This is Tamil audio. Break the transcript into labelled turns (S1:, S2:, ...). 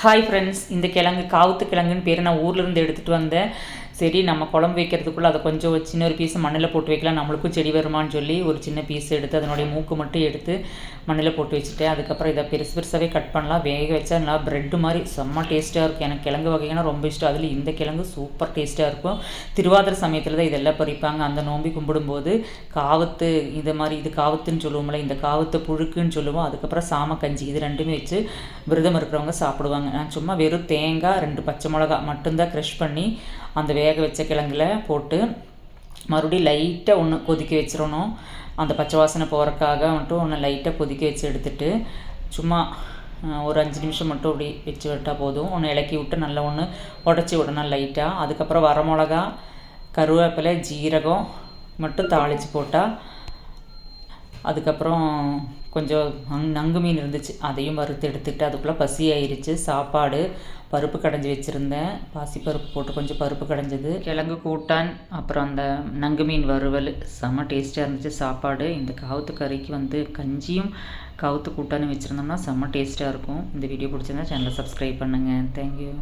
S1: ஹாய் ஃப்ரெண்ட்ஸ், இந்த கிழங்கு காவுத்து கிழங்குன்னு பேர். நான் ஊர்லேருந்து எடுத்துகிட்டு வந்தேன். சரி, நம்ம குழம்பு வைக்கிறதுக்குள்ளே அதை கொஞ்சம் சின்ன ஒரு பீஸ் மண்ணில் போட்டு வைக்கலாம், நம்மளுக்கும் செடி வருமானு சொல்லி ஒரு சின்ன பீஸ் எடுத்து அதனுடைய மூக்கு மட்டும் எடுத்து மண்ணில் போட்டு வச்சுட்டேன். அதுக்கப்புறம் இதை பெருசு பெருசாகவே கட் பண்ணலாம். வேக வச்சா நல்லா ப்ரெட்டு மாதிரி செம்ம டேஸ்ட்டாக இருக்கும். எனக்கு கிழங்கு வகைங்கன்னா ரொம்ப இஷ்டம். அதில் இந்த கிழங்கு சூப்பர் டேஸ்ட்டாக இருக்கும். திருவாதிரை சமயத்தில் தான் இதெல்லாம் பறிப்பாங்க. அந்த நோம்பி கும்பிடும்போது காவத்து இது மாதிரி, இது காவத்துன்னு சொல்லுவோம்ல, இந்த காவத்தை புழுக்குன்னு சொல்லுவோம். அதுக்கப்புறம் சாமக்கஞ்சி, இது ரெண்டுமே வச்சு விரதம் இருக்கிறவங்க சாப்பிடுவாங்க. நான் சும்மா வெறும் தேங்காய் 2 பச்சை மிளகா மட்டும்தான் க்ரஷ் பண்ணி அந்த வேக வச்ச கிழங்குல போட்டு மறுபடியும் லைட்டாக ஒன்று கொதிக்க வச்சிடணும். அந்த பச்சை வாசனை போகிறக்காக மட்டும் ஒன்று லைட்டாக கொதிக்க வச்சு எடுத்துட்டு சும்மா ஒரு 5 நிமிஷம் மட்டும் அப்படி வச்சு விட்டால் போதும். ஒன்று இலக்கி விட்டு நல்லா ஒன்று உடச்சி விடணும் லைட்டாக. அதுக்கப்புறம் வரமிளகா, கருவேப்பிலை, ஜீரகம் மட்டும் தாளித்து போட்டால், அதுக்கப்புறம் கொஞ்சம் நங்கு மீன் இருந்துச்சு, அதையும் வறுத்து எடுத்துக்கிட்டு அதுக்குள்ளே பசி ஆயிடுச்சு. சாப்பாடு பருப்பு கடைஞ்சி வச்சுருந்தேன், பாசிப்பருப்பு போட்டு கொஞ்சம் பருப்பு கடைஞ்சது, கிழங்கு கூட்டான், அப்புறம் அந்த நங்கு மீன் வறுவல் செம்ம டேஸ்ட்டாக இருந்துச்சு சாப்பாடு. இந்த காவுத்து கறிக்கு கஞ்சியும் காவுத்து கூட்டான்னு வச்சுருந்தோம்னா செம்ம டேஸ்ட்டாக இருக்கும். இந்த வீடியோ பிடிச்சிருந்தா சேனலை சப்ஸ்கிரைப் பண்ணுங்கள். தேங்க்யூ.